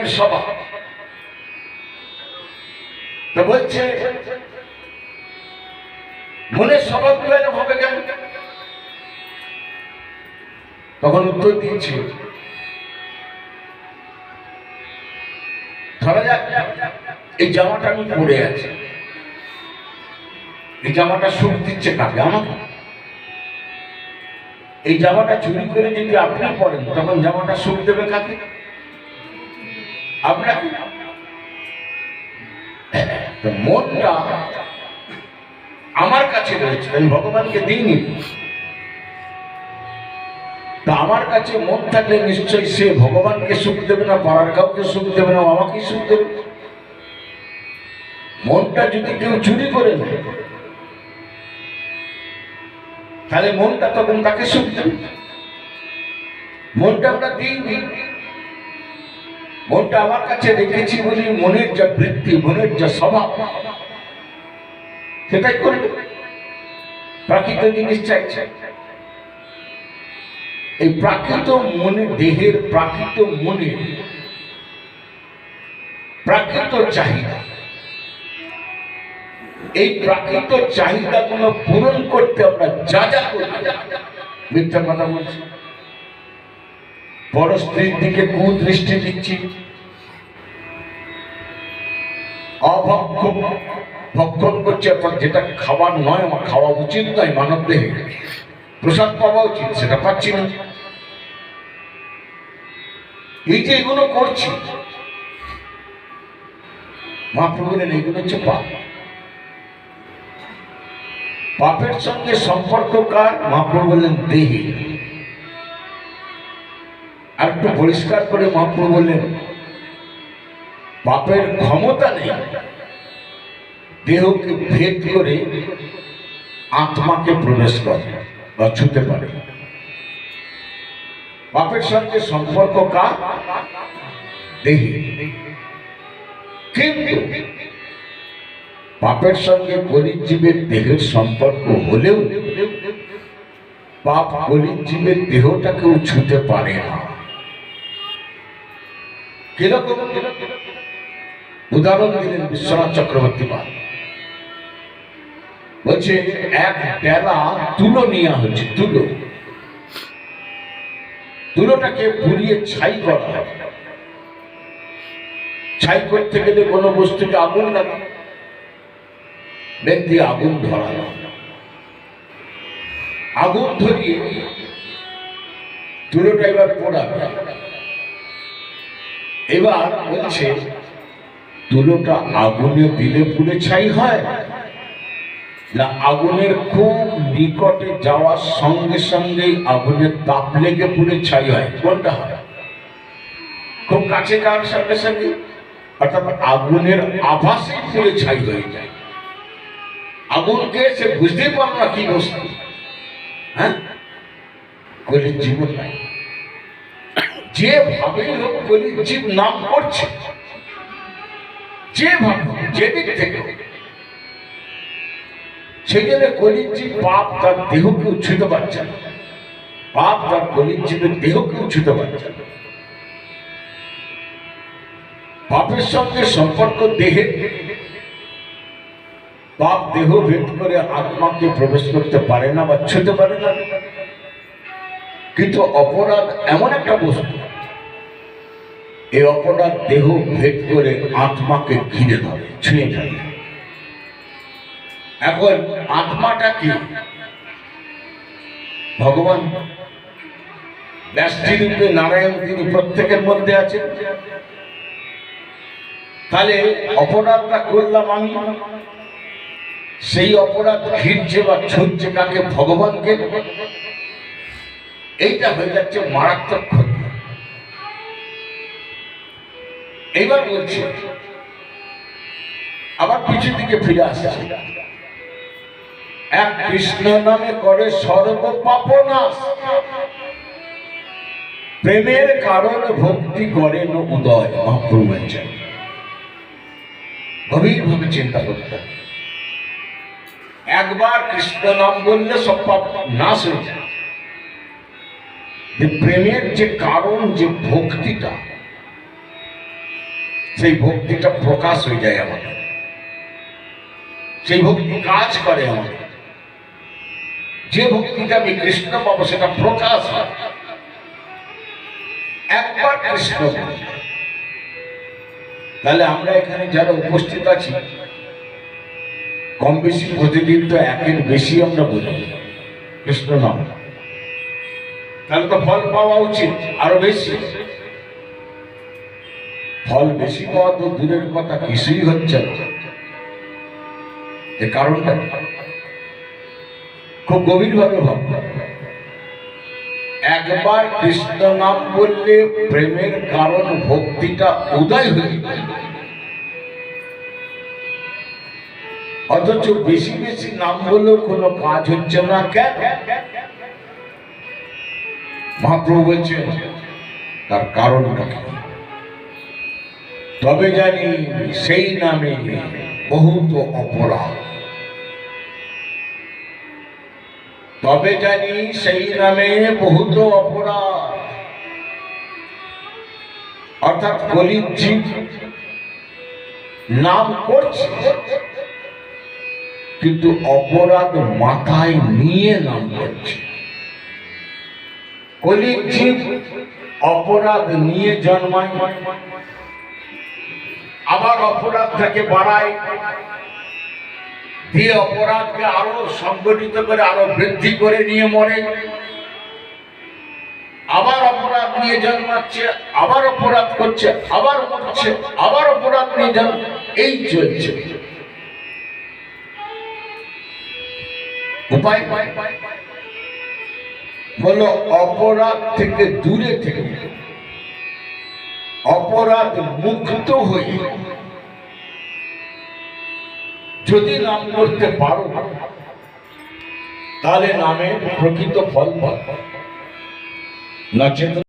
মনের স্বভাব। তো বলছে মনের স্বভাব গুলো হবে কেন? তখন উত্তর দিয়েছে, ধরা যাক এই জামাটা আমি পরে আছি, এই জামাটা সুখ দিচ্ছে কাকে? আমাকে। এই জামাটা চুরি করে যদি আপনি পরেন তখন জামাটা সুখ দেবে কাকে? আপনাকে। মনটা আমার কাছে রয়েছে, আমি ভগবানকে দিইনি। তা আমার কাছে মন থাকলে নিশ্চয়ই সে ভগবানকে সুখ দেবে না, পাড়ার কাউকে সুখ দেবে না, আমাকেই সুখ দেবে। মনটা যদি কেউ চুরি করে নেয় তাহলে মনটা তখন তাকে সুখ দেবে। মনটা আমরা দিইনি, মনটা আমার কাছে রেখেছি বলি মনের যা বৃত্তি, মনের যা স্বভাব সেটাই করবে। প্রাকৃত জিনিস চাইছে, এই প্রাকৃত মনে, দেহের প্রাকৃত মনে প্রাকৃত চাহিদা, এই প্রাকৃত চাহিদাগুলো পূরণ করতে আমরা যা যা করি, মিথ্যা কথা বলছি, বড় স্ত্রীর দিকে কুদৃষ্টি দিচ্ছি, ভক্ষণ করছে, অর্থাৎ যেটা খাবার নয়, আমার খাওয়া উচিত নয়, মানব দেহে প্রসাদ পাওয়া উচিত, সেটা পাচ্ছি না। এই যে এগুলো করছি, মহাপ্রভু বলেন এগুলো হচ্ছে পাপ। পাপের সঙ্গে সম্পর্ক কার? মহাপ্রভু বললেন দেহে। আর একটু পরিষ্কার করে মহাপ্রভু বললেন পাপের ক্ষমতা নেই দেহকে ভেদ করে আত্মাকে প্রবেশ করে বা ছুতে পারে। পাপের সঙ্গে সম্পর্ক কার? দেহে। কিন্তু পাপের সঙ্গে কলির জীবের দেহের সম্পর্ক হলেও পাপ কলির জীবের দেহটাকেও ছুতে পারে না। কিরকম? উদাহরণ দিলেন বিশ্বনাথ চক্রবর্তী পাল। বলছে এক ডেলা তুলো নেওয়া হচ্ছে, তুলোটাকে পুড়িয়ে ছাই করা হয়। ছাই করতে গেলে কোনো বস্তুকে আগুন লাগে, ব্যক্তি আগুন ধরায়, আগুন ধরিয়ে তুলোটা এবার পোড়াবে। এবার বলছে তুলোটা আগুনে দিলে পুড়ে ছাই হয় না আগুনের খুব নিকটে যাওয়ার সঙ্গে সঙ্গেই আগুনের তাপ লেগে পুড়ে ছাই হয়? কোনটা হয়? খুব কাছে যাওয়ার সঙ্গে সঙ্গে, অর্থাৎ আগুনের আভাসে পুড়ে ছাই হয়ে যায়। আগুনকে সে বুঝতেই পারল না কি বস্তু। হ্যাঁ, কলির জীবন নাই। যেভাবেই হোক কলির জীব নাম করছে, যেভাবে যেদিক থেকে, সেই জন্য কলির জীব পাপ তার দেহকে উচ্ছিত পারছে না, পাপ তার কলির জীবের দেহকে উচ্ছিত পারছে না। পাপের সঙ্গে সম্পর্ক দেহে, পাপ দেহ ভেদ করে আত্মাকে প্রবেশ করতে পারে না বা ছুঁতে পারে না। কিন্তু অপরাধ এমন একটা বস্তু, এই অপরাধ দেহ ভেদ করে আত্মাকে ঘিরে ধরে, ছুঁয়ে ধরে। এখন আত্মাটা কি? ভগবান ব্যষ্টি রূপে নারায়ণ, তিনি প্রত্যেকের মধ্যে আছেন। তাহলে অপরাধটা করলাম আমি, সেই অপরাধ ঘিরছে বা ছুঁচ্ছে কাকে? ভগবানকে। এইটা হয়ে যাচ্ছে মারাত্মক ক্ষতি। এইবার বলছি, আবার পিছু দিকে ফিরে আসছে, এক কৃষ্ণ নামে করে সর্ব পাপ নাশ, প্রেমের কারণ ভক্তি করেন উদয়। মহাপ্রভু বলছেন, গভীরভাবে চিন্তা করতে হবে। একবার কৃষ্ণ নাম বললে সব পাপ নাশ হয়ে যায়। প্রেমের যে কারণ, যে ভক্তিটা, সেই ভক্তিটা প্রকাশ হয়ে যায় আমাদের, সেই ভক্তি কাজ করে আমাদের। যে ভক্তিটা আমি কৃষ্ণ পাবো সেটা প্রকাশ হয়। একবার কৃষ্ণ বলি, তাহলে আমরা এখানে যারা উপস্থিত আছি কম বেশি প্রতিদিন তো একের বেশি আমরা বলি কৃষ্ণ নাম, তাহলে তো ফল পাওয়া উচিত আরো বেশি। ফল বেশি পাওয়া তো দূরের কথা, কিছুই হচ্ছে না। এর কারণটা খুব গভীরভাবে ভাবব। একবার কৃষ্ণ নাম বললে প্রেমের কারণ ভক্তিটা উদয় হয়ে যায়, অথচ বেশি বেশি নাম বলেও কোনো কাজ হচ্ছে না। কেন? মহাপ্রভু বলছেন তার কারণটা কি? তবে জানি সেই নামে বহুত অপরাধ, তবে জানি সেই নামে বহুত অপরাধ। অর্থাৎ কলির জীব নাম করছে কিন্তু অপরাধ মাথায় নিয়ে নাম করছে। কলির জীব অপরাধ নিয়ে জন্মায়, আবার অপরাধটাকে বাড়ায়, দিয়ে অপরাধকে আরো সংগঠিত করে আরো বৃদ্ধি করে নিয়ে মরে, আবার অপরাধ নিয়ে জন্মাচ্ছে, আবার অপরাধ করছে, আবার মরছে, আবার অপরাধ নিয়ে জন্ম, এই চলছে। উপায় হলো অপরাধ থেকে দূরে থেকে অপরাধ মুক্ত হয়ে যদি নাম করতে পারো তাহলে নামের প্রকৃত ফল পাবে। নচেত